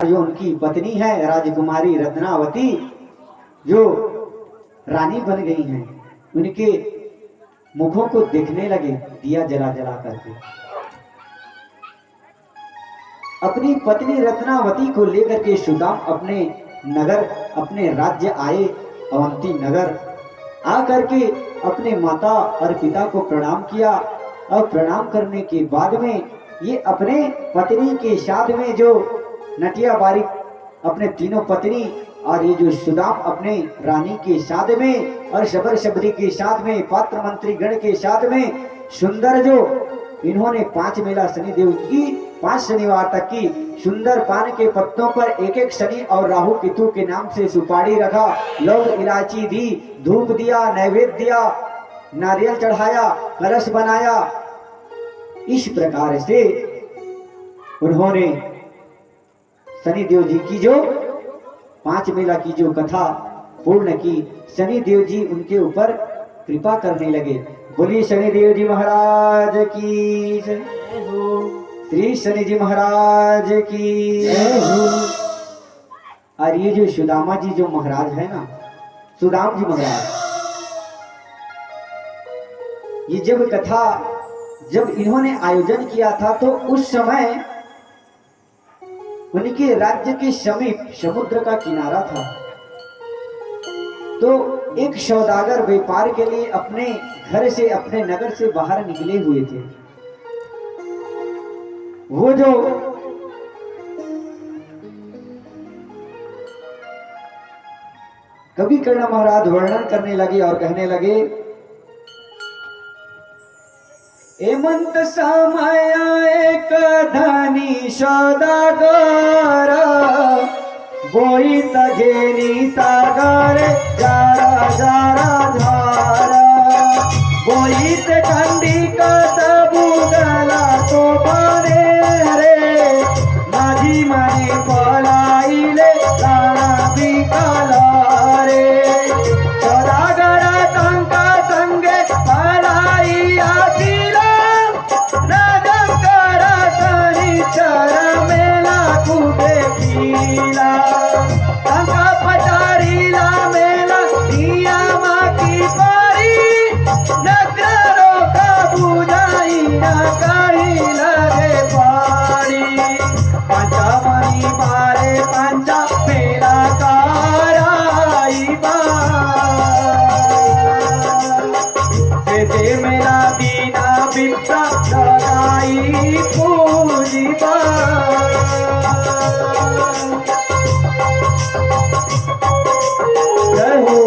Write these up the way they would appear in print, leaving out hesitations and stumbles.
जो उनकी पत्नी है राजकुमारी रत्नावती, जो रानी बन गई हैं, उनके मुखों को देखने लगे दिया जला जला करके। अपनी पत्नी रत्नावती को लेकर के सुदाम अपने नगर, अपने राज्य आए, अवंती नगर आकर के अपने माता और पिता को प्रणाम किया। और प्रणाम करने के बाद में ये अपने पत्नी के साथ में जो नटिया बारिक अपने तीनों पत्नी और ये जो सुदाम अपने रानी के साथ में और शबर शबरी के साथ में पात्र मंत्री गण के साथ में सुंदर जो इन्होंने 5 मेला शनिदेव की 5 शनिवार तक की सुंदर पान के पत्तों पर एक एक शनि और राहु केतु के नाम से सुपारी रखा, लौंग इलायची दी, धूप दिया, नैवेद्य दिया, नारियल चढ़ाया, कलश बनाया। इस प्रकार से उन्होंने शनिदेव जी की जो 5 मेला की जो कथा पूर्ण की। शनिदेव जी उनके ऊपर कृपा करने लगे। बोलिए शनिदेव जी महाराज की जय हो, श्री शनि जी महाराज की जय हो। और ये जो सुदामा जी जो महाराज है ना, सुदाम जी महाराज, ये जब कथा जब इन्होंने आयोजन किया था तो उस समय उनके राज्य के समीप समुद्र का किनारा था। तो एक सौदागर व्यापार के लिए अपने घर से, अपने नगर से बाहर निकले हुए थे। वो जो कवि कर्ण महाराज वर्णन करने लगे और कहने लगे, हेमंत समय एक धनी सौदागर, बोईत घेनी सागर जारा जारा धारा, बोईत खंडी का सबूदला तो बने रे, माझी माने पलाईले तारा बिकाला रे, सौदागरा तंका संगे पलाई आसिला, राजकरा शनिचर मेला कुठे किला, तंका पचारीला मेला नियमा की पारी, नगरो का बुझाई ना कहिला रे पारी, पंचमणी मारे पंचा मेला कराई बा, से मेरा दीना बिप्रा लगाई पूजी बा। जय हो।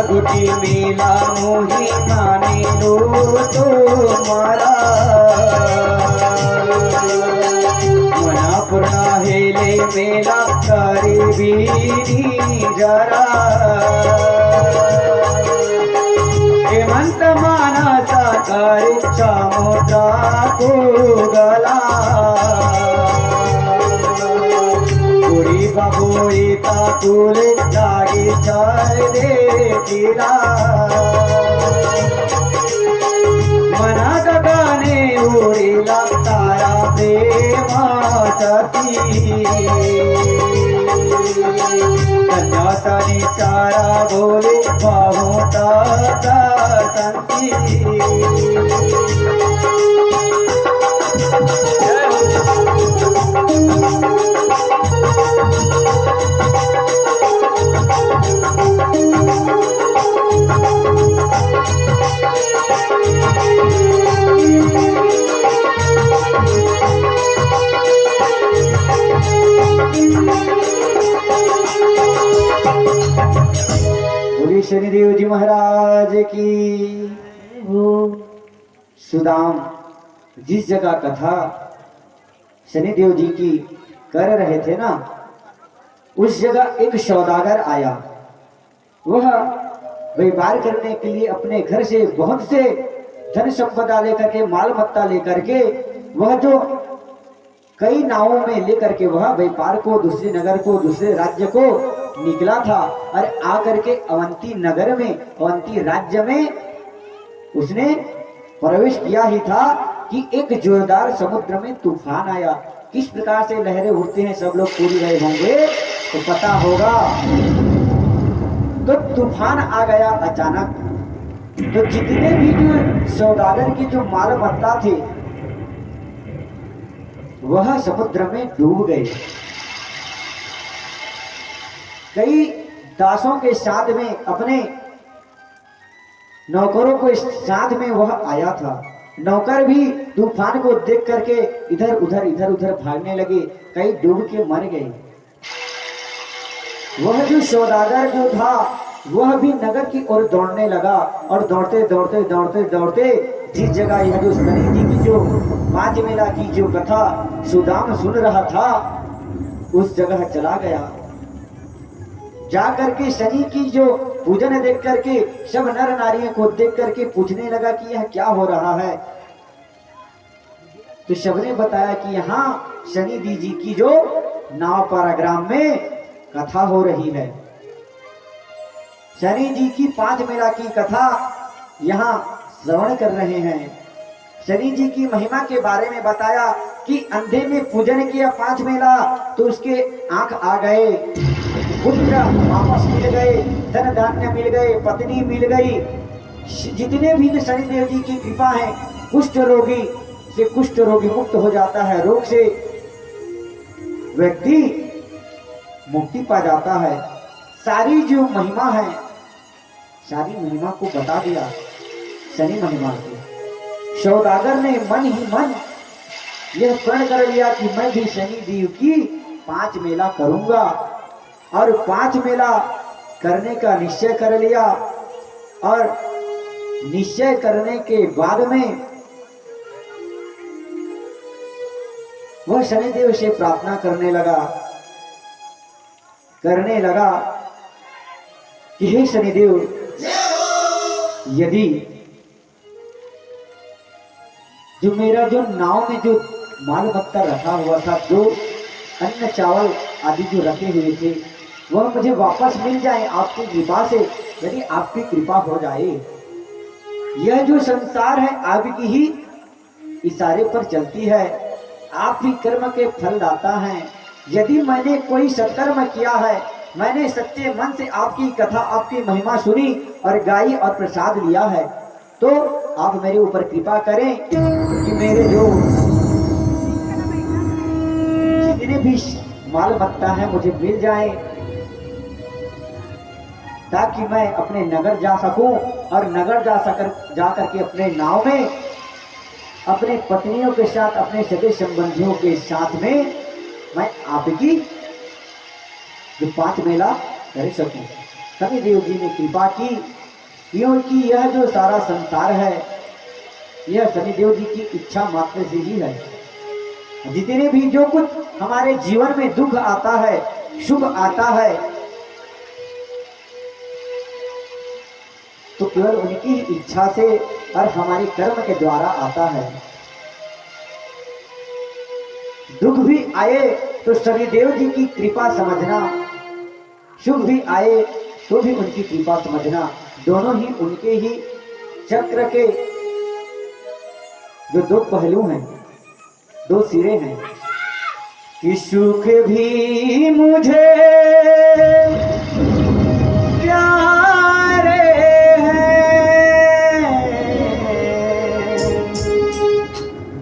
गुटी मेला मोही माने लो तो मारा, मना पूर्णा हेले मेला करे बीनी जरा, हेमंत मानसा करे समुद्रा को गला, गोरी बाबोई ताकुले लागी चले गिरा, मना गगने उड़ीला तारा प्रेमा सती, कन्यासनी सारा बोले बहुता संती। बोलिए शनिदेव जी महाराज की हो। सुदाम जिस जगह कथा शनिदेव जी की कर रहे थे ना, उस जगह एक सौदागर आया। वह व्यापार करने के लिए अपने घर से बहुत से धन संपदा लेकर के, माल मत्ता लेकर के, वह जो कई नावों में लेकर के वह व्यापार को, दूसरे नगर को, दूसरे राज्य को निकला था। और आकर के अवंती नगर में, अवंती राज्य में उसने प्रवेश किया ही था कि एक जोरदार समुद्र में तूफान आया। किस प्रकार से लहरें उठते हैं सब लोग पूरी रहे होंगे तो पता होगा। तो तूफान आ गया अचानक, तो जितने भी जो सौदागर की जो माल मत्ता थे वह समुद्र में डूब गए। कई दासों के साथ में, अपने नौकरों को साथ में वह आया था। नौकर भी तूफान को देख करके इधर उधर भागने लगे, कई डूब के मर गए। वह जो सौदागर जो था वह भी नगर की ओर दौड़ने लगा, और दौड़ते जिस जगह यह जो शनि जी की जो 5 मेला की जो कथा सुदाम सुन रहा था उस जगह चला गया। जाकर के शनि की जो पूजन देख करके सब नर नारियों को देख करके पूछने लगा कि यह क्या हो रहा है। तो सबने बताया कि यहाँ शनि जी की जो नावपारा ग्राम में कथा हो रही है। शनि जी की 5 मेला की कथा यहाँ श्रवण कर रहे हैं। शनि जी की महिमा के बारे में बताया कि अंधे में पूजन किया 5 मेला तो उसके आंख आ गए, पुत्र वापस मिल गए, धन धान्य मिल गए, पत्नी मिल गई। जितने भी शनिदेव जी की कृपा है, कुष्ठ रोगी से कुष्ठ रोगी मुक्त हो जाता है, रोग से व्यक्ति मुक्ति पा जाता है। सारी जो महिमा है, सारी महिमा को बता दिया शनि महिमा की। सौदागर ने मन ही मन यह प्रण कर लिया कि मैं भी शनि देव की 5 मेला करूंगा, और 5 मेला करने का निश्चय कर लिया। और निश्चय करने के बाद में वह शनिदेव से प्रार्थना करने लगा कि हे शनिदेव, यदि जो मेरा जो नाव में जो माल मत्ता रखा हुआ था, जो अन्न चावल आदि जो रखे हुए थे, वह मुझे वापस मिल जाए आपकी कृपा से, यदि आपकी कृपा हो जाए। यह जो संसार है आपकी ही इशारे पर चलती है, आप ही कर्म के फल दाता हैं। यदि मैंने कोई सत्कर्म किया है, मैंने सच्चे मन से आपकी कथा, आपकी महिमा सुनी और गाई और प्रसाद लिया है, तो आप मेरे ऊपर कृपा करें कि मेरे जो जितने भी माल मत्ता है मुझे मिल जाए, ताकि मैं अपने नगर जा सकूं, और नगर जाकर के अपने नाव में अपने पत्नियों के साथ, अपने सगे संबंधियों के साथ में मैं आपकी जो 5 मेला कर सकूं। शनिदेव जी ने कृपा की, क्योंकि यह जो सारा संसार है यह शनिदेव जी की इच्छा मात्र से ही है। जितने भी जो कुछ हमारे जीवन में दुख आता है, सुख आता है, तो केवल उनकी इच्छा से और हमारे कर्म के द्वारा आता है। दुख भी आए तो शनिदेव जी की कृपा समझना, सुख भी आए तो भी उनकी कृपा समझना, दोनों ही उनके ही चक्र के जो 2 पहलू हैं, 2 सिरे हैं। कि सुख भी मुझे प्यारे हैं,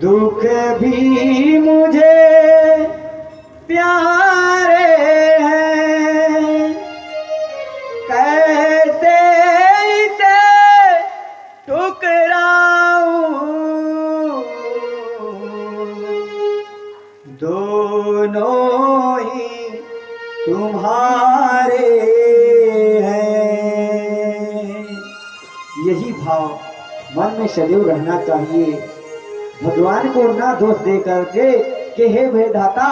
दुख भी मुझे प्यारे हैं, कैसे इसे ठुकराऊं, दोनों ही तुम्हारे हैं। यही भाव मन में सदैव रहना चाहिए। भगवान को ना दोष दे करके कि हे विधाता,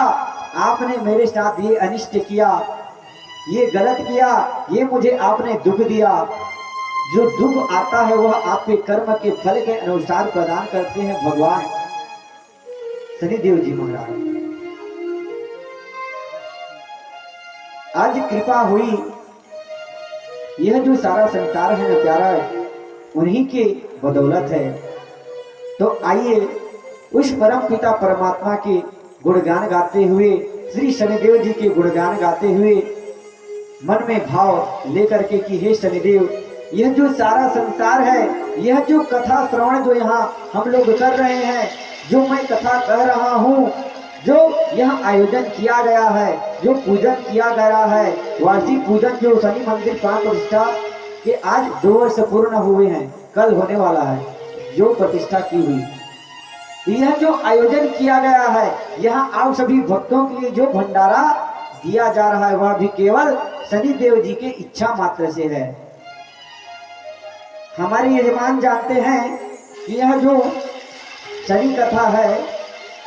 आपने मेरे साथ ये अनिष्ट किया, ये गलत किया, ये मुझे आपने दुख दिया। जो दुख आता है वह आपके कर्म के फल के अनुसार प्रदान करते हैं भगवान शनिदेव जी महाराज। आज कृपा हुई, यह जो सारा संसार है ना प्यारा है, उन्हीं के बदौलत है। तो आइए उस परम पिता परमात्मा के गुणगान गाते हुए, श्री शनिदेव जी के गुणगान गाते हुए मन में भाव लेकर के कि हे शनिदेव, यह जो सारा संसार है, यह जो कथा श्रवण जो यहाँ हम लोग कर रहे हैं, जो मैं कथा कह रहा हूँ, जो यह आयोजन किया गया है, जो पूजन किया गया है, वार्षिक पूजन जो शनि मंदिर प्राण प्रतिष्ठा के आज 2 वर्ष पूर्ण हुए हैं, कल होने वाला है जो प्रतिष्ठा की हुई, यह जो आयोजन किया गया है, यहाँ आप सभी भक्तों के लिए जो भंडारा दिया जा रहा है, वह भी केवल शनिदेव जी की इच्छा मात्र से है। हमारे यजमान जानते हैं कि यह जो शनि कथा है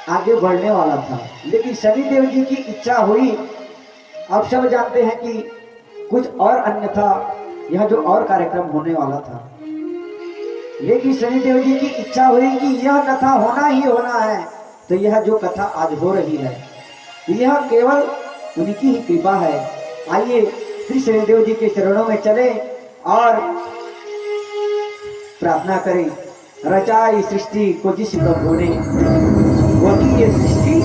आगे बढ़ने वाला था, लेकिन शनिदेव जी की इच्छा हुई। आप सब जानते हैं कि कुछ और अन्य था, यह जो और कार्यक्रम होने वाला था, लेकिन शनिदेव जी की इच्छा हुई कि यह कथा होना ही होना है। तो यह जो कथा आज हो रही है, यह केवल उनकी ही कृपा है। आइए श्री शनिदेव जी के चरणों में चले और प्रार्थना करें। रचाई सृष्टि को जिस प्रभु ने, वही ये सृष्टि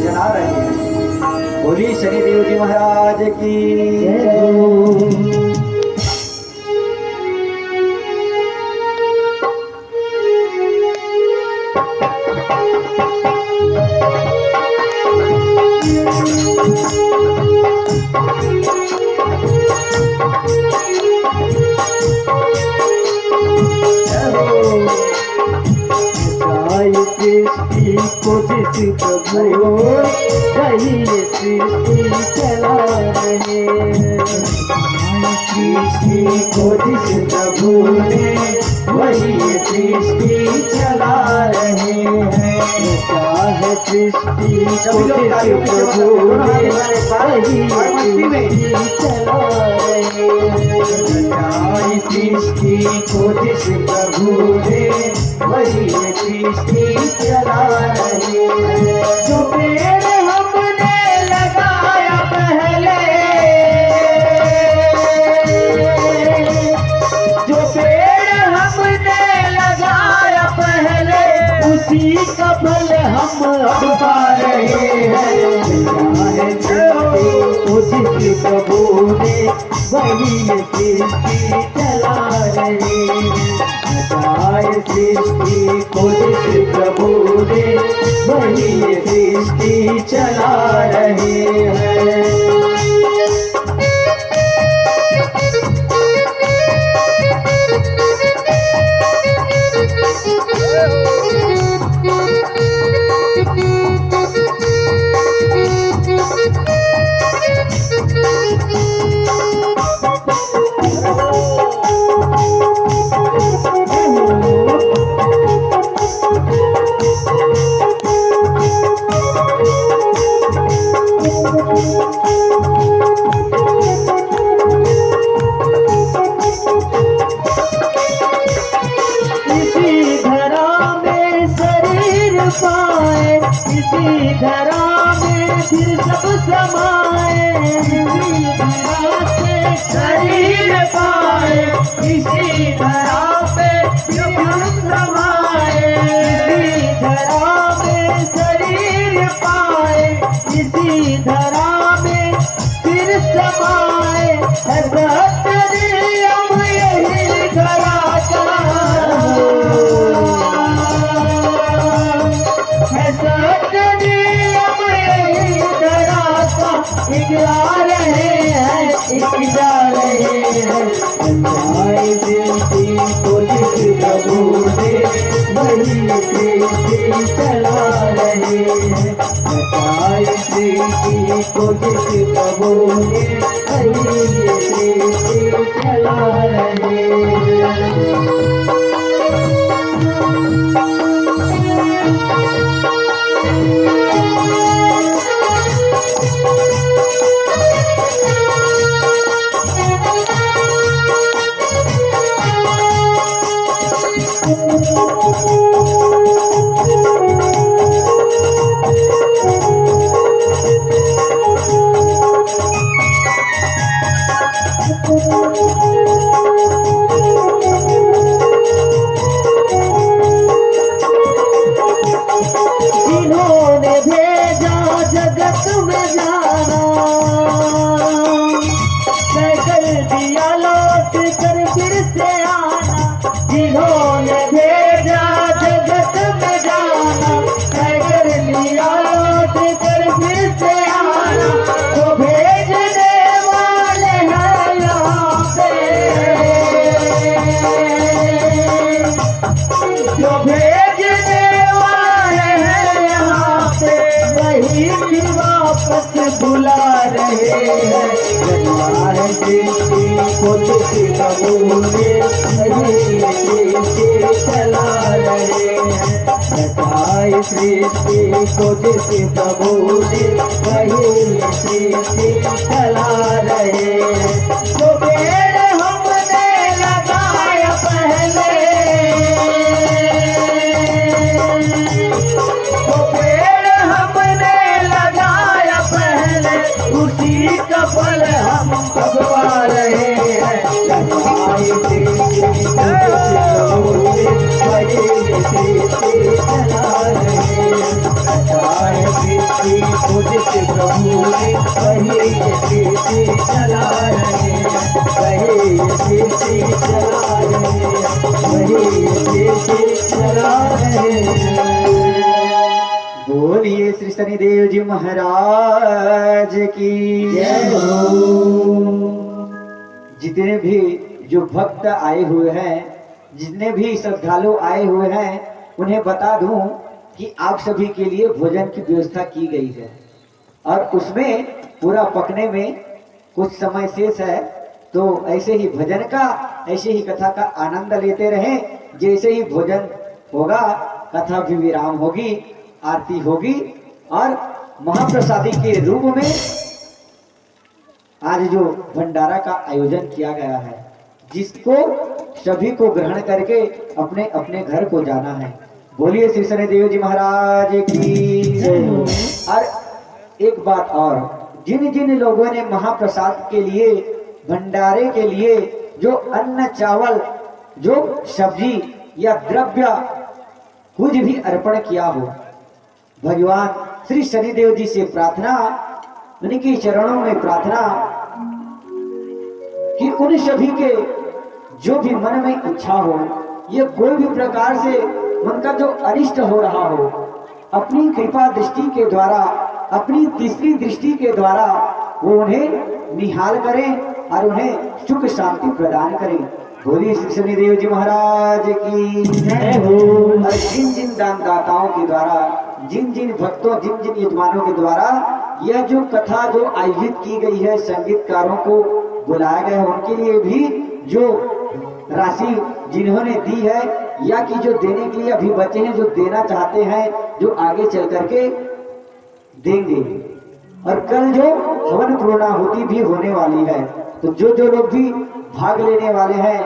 चला रहे हैं। बोली शनिदेव जी महाराज की जय। सृष्टि को जिस प्रभु वही सृष्टि चला रहे हैं। सृष्टि को जिस प्रभु ने वही सृष्टि चला रहे हैं। चाहे सृष्टि को जिस प्रभु ने वही सृष्टि चला रहे हैं। चाहे सृष्टि को जिस प्रभु ने वही सृष्टि चला रहे हैं। जो पेड़ हमने लगाया पहले, जो पेड़ हमने लगाया पहले, उसी का फल हम अब पा रहे हैं। जिस प्रभु ने वही सृष्टि चला रहे हैं। सृष्टि को जिस प्रभु ने वही सृष्टि चला रहे हैं। इसी धरा में फिर सब समाए, इसी धरा से शरीर पाए, इसी धरा पे फिर हम समाए। इसी धरा में शरीर पाए, इसी धरा में फिर समाए। हम यही धरा जा रहे हैं, जा रहे हैं। सृष्टि को जिस प्रभु ने वही सृष्टि चला रहे हैं। सृष्टि को जिस प्रभु ने वही सृष्टि चला रहे हैं। हैं। रचाए सृष्टि को जिस प्रभु ने वही सृष्टि चला रहे हैं। रचाए सृष्टि को जिस प्रभु ने वही सृष्टि चला रहे हैं। जो पेड़ हमने लगाया पहले, जो पेड़ हमने लगाया पहले, उसी का फल हम अब पा रहे हैं। रचाए सृष्टि को जिस प्रभु ने वही सृष्टि चला रहे हैं। रचाए सृष्टि को जिस प्रभु ने वही सृष्टि चला रहे हैं। वही सृष्टि चला रहे हैं। वही सृष्टि चला रहे हैं। बोलिए श्री शनिदेव जी महाराज की जय हो। जितने भी जो भक्त आए हुए हैं, जितने भी श्रद्धालु आए हुए हैं, उन्हें बता दूं कि आप सभी के लिए भोजन की व्यवस्था की गई है और उसमें पूरा पकने में कुछ समय शेष है। तो ऐसे ही भजन का, ऐसे ही कथा का आनंद लेते रहें। जैसे ही भोजन होगा, कथा भी विराम होगी, आरती होगी और महाप्रसादी के रूप में आज जो भंडारा का आयोजन किया गया है, जिसको सभी को ग्रहण करके अपने अपने घर को जाना है। बोलिए श्री शनिदेव जी महाराज की जय। और एक बात और, जिन जिन लोगों ने महाप्रसाद के लिए, भंडारे के लिए जो अन्न चावल, जो सब्जी या द्रव्य कुछ भी अर्पण किया हो, भगवान श्री शनिदेव जी से प्रार्थना, उनके चरणों में प्रार्थना कि उन सभी के जो भी मन में इच्छा हो, ये कोई भी प्रकार से उनका जो अनिष्ट हो रहा हो, अपनी कृपा दृष्टि के द्वारा, अपनी तीसरी दृष्टि के द्वारा वो उन्हें निहाल करें और उन्हें सुख शांति प्रदान करें। बोलिए श्री शनिदेव जी महाराज की जय हो। और जिन जिन दानदाताओं के द्वारा, जिन जिन भक्तों, जिन जिन यजमानों के द्वारा यह जो कथा जो आयोजित की गई है, संगीतकारों को बुलाया गया है, उनके लिए भी जो राशि जिन्होंने दी है या कि जो देने के लिए अभी बचे हैं, जो देना चाहते हैं, जो आगे चल करके देंगे। और कल जो हवन पूर्णाहुति भी होने वाली है, तो जो जो लोग भी भाग लेने वाले हैं,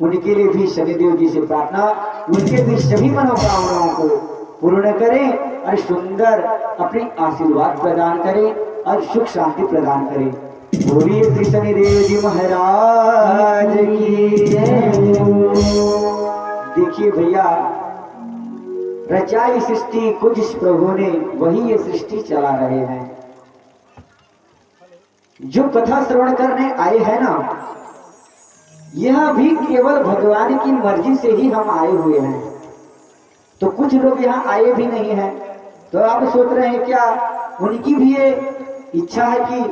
उनके लिए भी शनिदेव जी से प्रार्थना, उनके भी सभी मनोकामनाओं को पूर्ण करें और सुंदर अपने आशीर्वाद प्रदान करें और सुख शांति प्रदान करें। बोलिए श्री शनिदेव जी महाराज की जय। देखिए भैया, रचाई सृष्टि को जिस प्रभु ने वही ये सृष्टि चला रहे हैं। जो कथा श्रवण करने आए हैं ना, यह भी केवल भगवान की मर्जी से ही हम आए हुए हैं। तो कुछ लोग यहाँ आए भी नहीं हैं, तो आप सोच रहे हैं क्या उनकी भी ये इच्छा है कि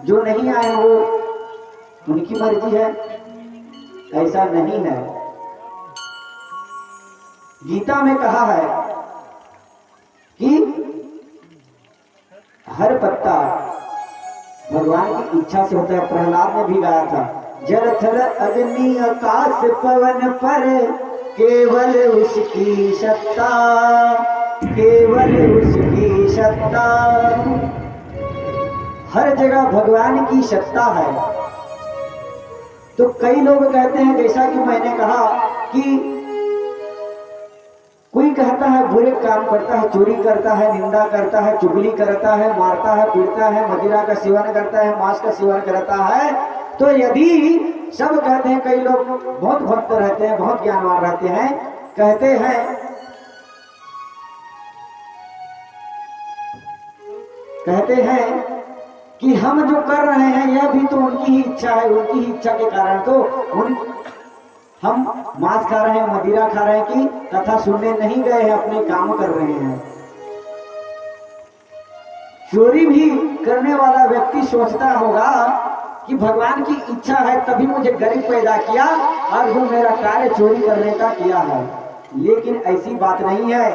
जो नहीं आए वो उनकी मर्जी है? ऐसा नहीं है। गीता में कहा है कि हर पत्ता भगवान की इच्छा से होता है। प्रहलाद ने भी गाया था, जल थल अग्नि आकाश पवन पर केवल उसकी सत्ता, केवल उसकी सत्ता। हर जगह भगवान की सत्ता है। तो कई लोग कहते हैं, जैसा कि मैंने कहा कि कोई कहता है बुरे काम करता है, चोरी करता है, निंदा करता है, चुगली करता है, मारता है, पीटता है, मदिरा का सेवन करता है, मांस का सेवन करता है। तो यदि सब कहते हैं, कई लोग बहुत भक्त रहते हैं, बहुत ज्ञानवान रहते हैं, कहते हैं कि हम जो कर रहे हैं यह भी तो उनकी ही इच्छा है, उनकी ही इच्छा के कारण तो हम मांस खा रहे हैं, मदिरा खा रहे हैं कि कथा सुनने नहीं गए हैं, अपने काम कर रहे हैं। चोरी भी करने वाला व्यक्ति सोचता होगा कि भगवान की इच्छा है तभी मुझे गरीब पैदा किया और जो मेरा कार्य चोरी करने का किया है। लेकिन ऐसी बात नहीं है।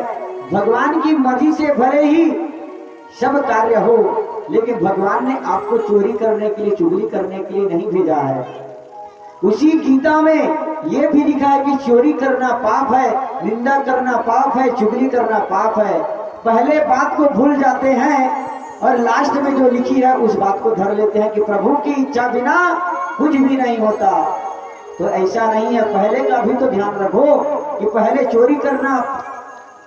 भगवान की मर्जी से भले ही सब कार्य हो, लेकिन भगवान ने आपको चोरी करने के लिए, चुगली करने के लिए नहीं भेजा है। उसी गीता में ये भी लिखा है कि चोरी करना पाप है, निंदा करना पाप है, चुगली करना पाप है। पहले बात को भूल जाते हैं और लास्ट में जो लिखी है उस बात को धर लेते हैं कि प्रभु की इच्छा बिना कुछ भी नहीं होता। तो ऐसा नहीं है। पहले का भी तो ध्यान रखो कि पहले चोरी करना,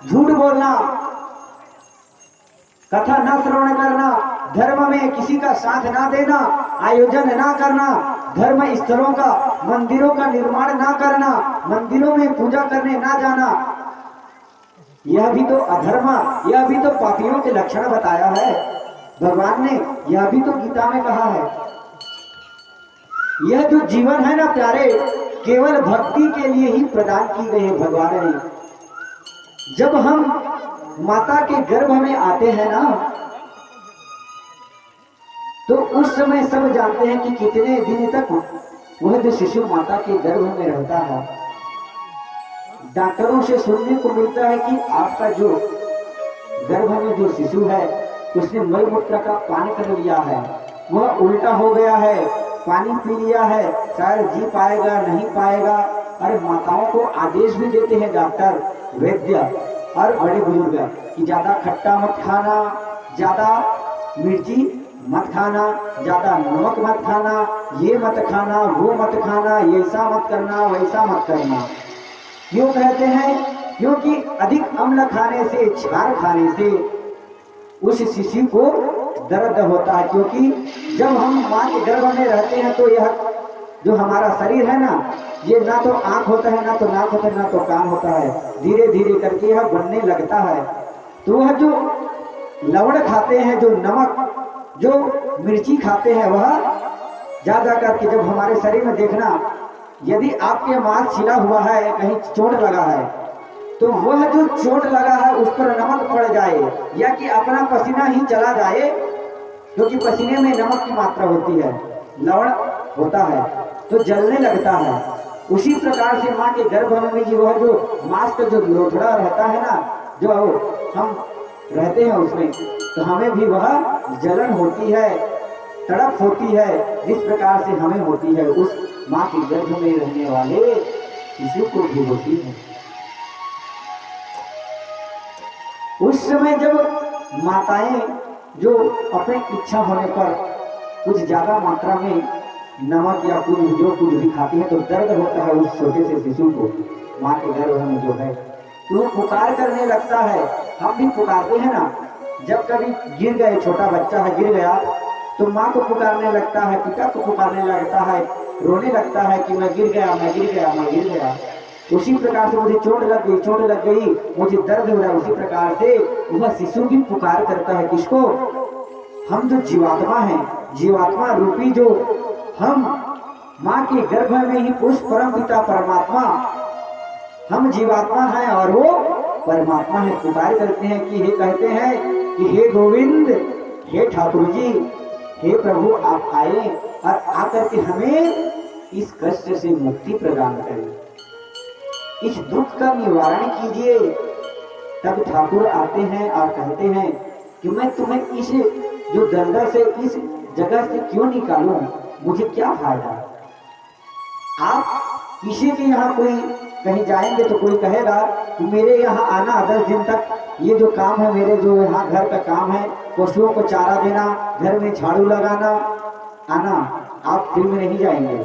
झूठ बोलना, कथा न श्रवण करना, धर्म में किसी का साथ ना देना, आयोजन ना करना, धर्म स्थलों का, मंदिरों का निर्माण ना करना, मंदिरों में पूजा करने ना जाना, यह भी तो अधर्म, यह भी तो पापियों के लक्षण बताया है। भगवान ने यह भी तो गीता में कहा है। यह जो जीवन है ना प्यारे, केवल भक्ति के लिए ही प्रदान की गई है भगवान ने। जब हम माता के गर्भ में आते हैं ना, तो उस समय सब जानते हैं कि कितने दिन तक वह जो शिशु माता के गर्भ में रहता है। डॉक्टरों से सुनने को मिलता है कि आपका जो गर्भ में जो शिशु है उसने मल मूत्र का पान कर लिया है, वह उल्टा हो गया है, पानी पी लिया है, शायद जी पाएगा नहीं पाएगा। अरे माताओं को आदेश भी देते हैं डॉक्टर, वैद्य और बड़े बुजुर्ग कि ज्यादा खट्टा मत खाना, ज्यादा मिर्ची मत खाना, ज्यादा नमक मत खाना, ये मत खाना, वो मत खाना, ऐसा मत करना, वैसा मत करना। क्यों कहते हैं? क्योंकि अधिक अम्ल खाने से, क्षार खाने से उस शिशु को दर्द होता है। क्योंकि जब हम मां के गर्भ में रहते हैं तो यह जो हमारा शरीर है ना, ये ना तो आंख होता है, ना तो नाक होता है, ना तो कान होता है। धीरे धीरे करके यह बनने लगता है। तो वह जो लवण खाते हैं, जो नमक, जो मिर्ची खाते हैं, वह ज्यादा करके जब हमारे शरीर में देखना, यदि आपके मांस छिला हुआ है, कहीं चोट लगा है, तो वह जो चोट लगा है उस पर नमक पड़ जाए या कि अपना पसीना ही चला जाए, क्योंकि पसीने में नमक की मात्रा होती है, लवण होता है, तो जलने लगता है। उसी प्रकार से माँ के गर्भ में जी वह जो मांस का जो लोथड़ा रहता है ना, जो हम रहते हैं उसमें, तो हमें भी वह जलन होती है, तड़प होती है, जिस प्रकार से हमें होती है उस माँ के गर्भ में रहने वाले शिशु को भी होती है। उस समय जब माताएं जो अपनी इच्छा होने पर कुछ ज्यादा मात्रा में नमक या कुछ भी खाती है, तो दर्द होता है उस छोटे से शिशु को, माँ के गर्भ में जो है, तो वो पुकार करने लगता है। हम भी पुकारते हैं ना, जब कभी गिर गए, छोटा बच्चा है गिर गया, तो माँ को पुकारने लगता है, पिता को पुकारने लगता है, रोने लगता है कि मैं गिर गया, मैं गिर गया, मैं गिर गया। उसी प्रकार से मुझे चोट लग गई, चोट लग गई, मुझे दर्द हो रहा है। उसी प्रकार से वह शिशु भी पुकार करता है। किसको? हम जो जीवात्मा हैं, जीवात्मा रूपी जो हम माँ के गर्भ में ही उस परम पिता परमात्मा, हम जीवात्मा हैं और वो परमात्मा है, पुकार करते हैं कि हे, कहते हैं कि हे गोविंद, हे ठाकुर जी, हे प्रभु, आप आए और आकर के हमें इस कष्ट से मुक्ति प्रदान करें, इस दुख का निवारण कीजिए। तब ठाकुर आते हैं और कहते हैं कि मैं तुम्हें इस जो दलदल से, इस जगह से क्यों निकालूं, मुझे क्या फायदा। आप किसी के यहाँ कोई कहीं जाएंगे तो कोई कहेगा कि मेरे यहाँ आना 10 दिन तक, ये जो काम है मेरे, जो यहाँ घर का काम है, पशुओं को चारा देना, घर में झाड़ू लगाना, आना, आप फ्री में नहीं जाएंगे।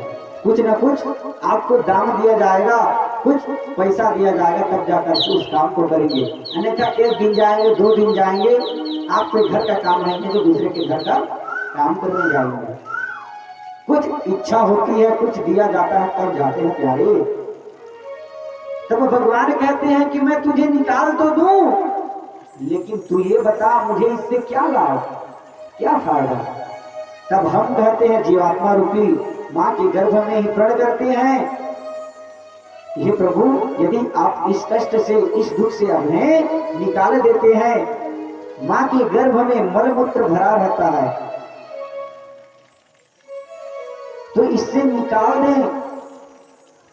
कुछ न कुछ आपको दाम दिया जाएगा, कुछ पैसा दिया जाएगा, तब जाकर उस काम को करेंगे। अन्यथा 1 दिन जाएंगे, 2 दिन जाएंगे, आपके घर का काम नहीं है तो दूसरे के घर का काम करने जाएंगे। कुछ इच्छा होती है, कुछ दिया जाता है, तब जाते हैं प्यारे। तब भगवान कहते हैं कि मैं तुझे निकाल तो दूं, लेकिन तू ये बता मुझे इससे क्या लाभ, क्या फायदा। तब हम कहते हैं, जीवात्मा रूपी माँ के गर्भ में ही प्रण करते हैं, हे प्रभु, यदि आप इस कष्ट से, इस दुख से हमें निकाल देते हैं, माँ के गर्भ में मलमूत्र भरा रहता है, तो इससे निकाल दें,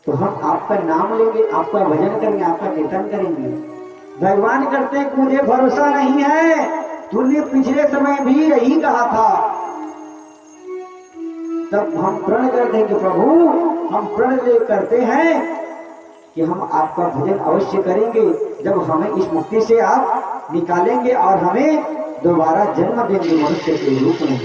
तो हम आपका नाम लेंगे, आपका भजन करेंगे, आपका कीर्तन करेंगे। भगवान करते हैं कि मुझे भरोसा नहीं है, तूने पिछले समय भी यही कहा था। तब हम प्रण कर देंगे प्रभु, हम प्रण करते हैं कि हम आपका भजन अवश्य करेंगे जब हमें इस मुक्ति से आप निकालेंगे और हमें दोबारा जन्म देंगे मनुष्य के रूप में।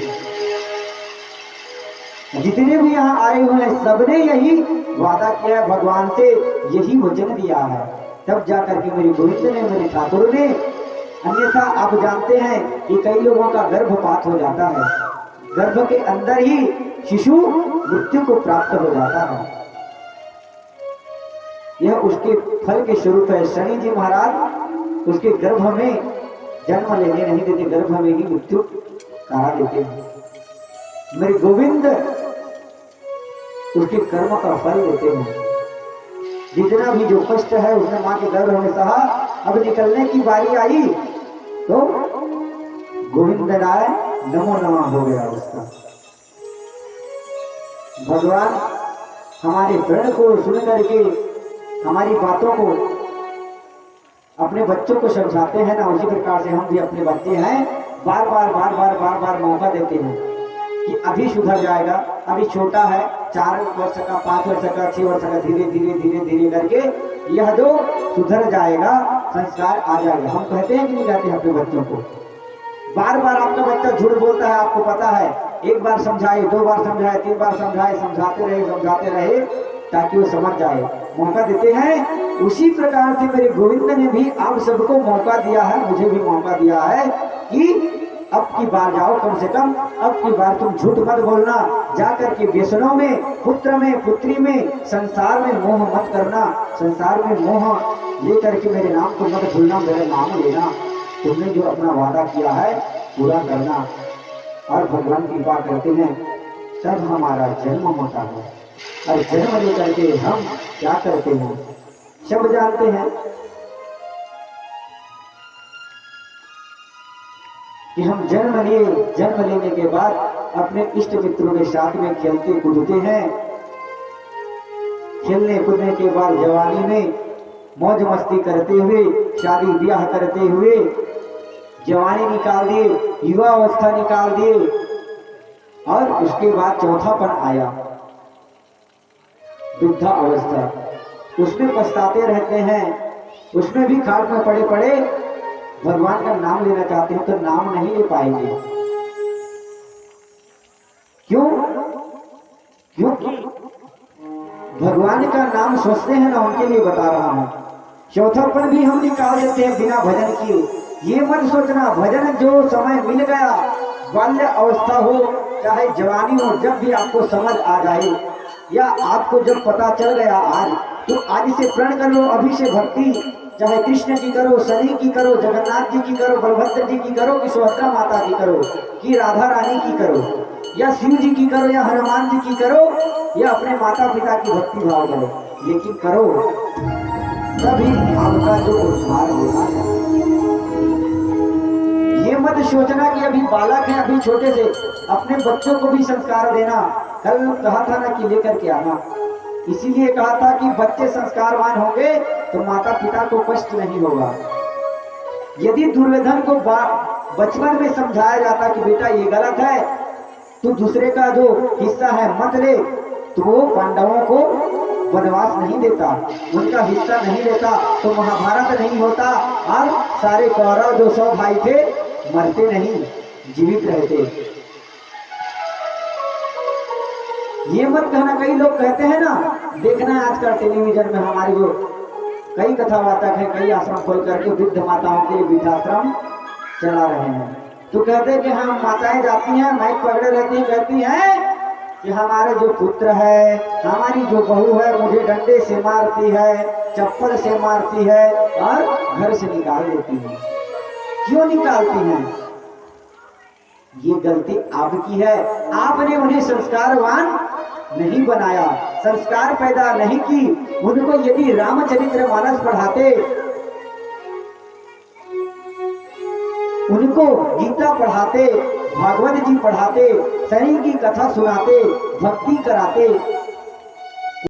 जितने भी यहाँ आए हुए हैं सबने यही वादा किया है, भगवान से यही वचन दिया है। तब जाकर के मेरे गोविंद ने, मेरे ठाकुर ने, अन्यथा आप जानते हैं कि कई लोगों का गर्भपात हो जाता है, गर्भ के अंदर ही शिशु मृत्यु को प्राप्त हो जाता है। यह उसके फल के स्वरूप है। शनि जी महाराज उसके गर्भ में जन्म लेने नहीं देते, गर्भ में ही मृत्यु करा देते हैं। मेरे गोविंद उसके कर्म का फल देते हैं। जितना भी जो कष्ट है उसने मां के गर्भ में सहा, अब निकलने की बारी आई तो गोविंद राय नमो नमः हो गया उसका। भगवान हमारे प्रण को सुन करके हमारी बातों को अपने बच्चों को समझाते हैं ना, उसी प्रकार से हम भी अपने बच्चे हैं बार बार मौका देते हैं कि अभी सुधर जाएगा, अभी छोटा है, 4 वर्ष का, 5 वर्ष का, 6 वर्ष का, धीरे धीरे करके यह जो सुधर जाएगा, संस्कार आ जाएगा। हम कहते हैं कि नहीं कहते हैं अपने बच्चों को? बार आपका बच्चा झूठ बोलता है, आपको पता है, एक बार समझाए, 2 बार समझाए, 3 बार समझाए, समझाते रहे ताकि वो समझ जाए, मौका देते हैं। उसी प्रकार से मेरे गोविंद ने भी आप सबको मौका दिया है, मुझे भी मौका दिया है कि अब की बार जाओ, कम से कम अब की बार तुम झूठ मत बोलना, जाकर के व्यसनों में, पुत्र में, पुत्री में, संसार में मोह मत करना, संसार में मोह लेकर के मेरे नाम को मत भूलना, मेरा नाम लेना, तुमने जो अपना वादा किया है पूरा करना। और भगवान कृपा करते हैं तब हमारा जन्म होता है, और जन्म लेकर के हम क्या करते हैं सब जानते हैं कि हम जन्म लेने के बाद अपने इष्ट मित्रों के साथ में खेलते कूदते हैं। खेलने कूदने के बाद जवानी में मौज मस्ती करते हुए, शादी ब्याह करते हुए जवानी निकाल दिए, युवा अवस्था निकाल दिए, और उसके बाद चौथापन आया, वृद्धा अवस्था, उसमें पछताते रहते हैं, उसमें भी खाट में पड़े पड़े भगवान का नाम लेना चाहते हैं तो नाम नहीं ले पाएंगे। क्यों? क्योंकि भगवान का नाम सोचते हैं ना, उनके लिए बता रहा हूं। चौथापन भी हम निकाल देते हैं बिना भजन किए। ये मत सोचना भजन जो समय मिल गया, बाल्य अवस्था हो चाहे जवानी हो, जब भी आपको समझ आ जाए या आपको जब पता चल गया आज, तो आज से प्रण कर लो, अभी से भक्ति, चाहे कृष्ण की करो, शनि की करो, जगन्नाथ जी की करो, बलभद्र जी की करो, कि सुभद्रा माता की करो, कि राधा रानी की करो, या शिव जी की करो, या हनुमान जी की करो, या अपने माता पिता की भक्ति भाव करो, लेकिन करो तभी आपका जो उद्धार होगा। ये मत सोचना कि अभी बालक है, अभी छोटे से, अपने बच्चों को भी संस्कार देना। कल कहा था ना कि लेकर के आना, इसीलिए कहा था कि बच्चे संस्कारवान होंगे तो माता पिता को कष्ट नहीं होगा। यदि दुर्योधन को बचपन में समझाया जाता कि बेटा ये गलत है, तो दूसरे का जो हिस्सा है मत ले, तो वो पांडवों को वनवास नहीं देता, उनका हिस्सा नहीं लेता, तो महाभारत नहीं होता, और सारे कौरव जो 100 भाई थे मरते नहीं, जीवित रहते। ये मत कहना, कई लोग कहते हैं ना, देखना है आजकल टेलीविजन में हमारी जो कई कथावाचक है, कई आश्रम खोल करके वृद्ध माताओं के लिए वृद्धाश्रम चला रहे हैं, तो कहते हैं कि हम माताएं जाती हैं, माइक पकड़े रहती हैं, कहती हैं कि हमारे जो पुत्र है, हमारी जो बहू है, मुझे डंडे से मारती है, चप्पल से मारती है, और घर से निकाल देती है। क्यों निकालती हैं? ये गलती आपकी है, आपने उन्हें संस्कारवान नहीं बनाया, संस्कार पैदा नहीं की। उनको यदि रामचरितमानस पढ़ाते, उनको गीता पढ़ाते, भागवत जी पढ़ाते, शनि की कथा सुनाते, भक्ति कराते,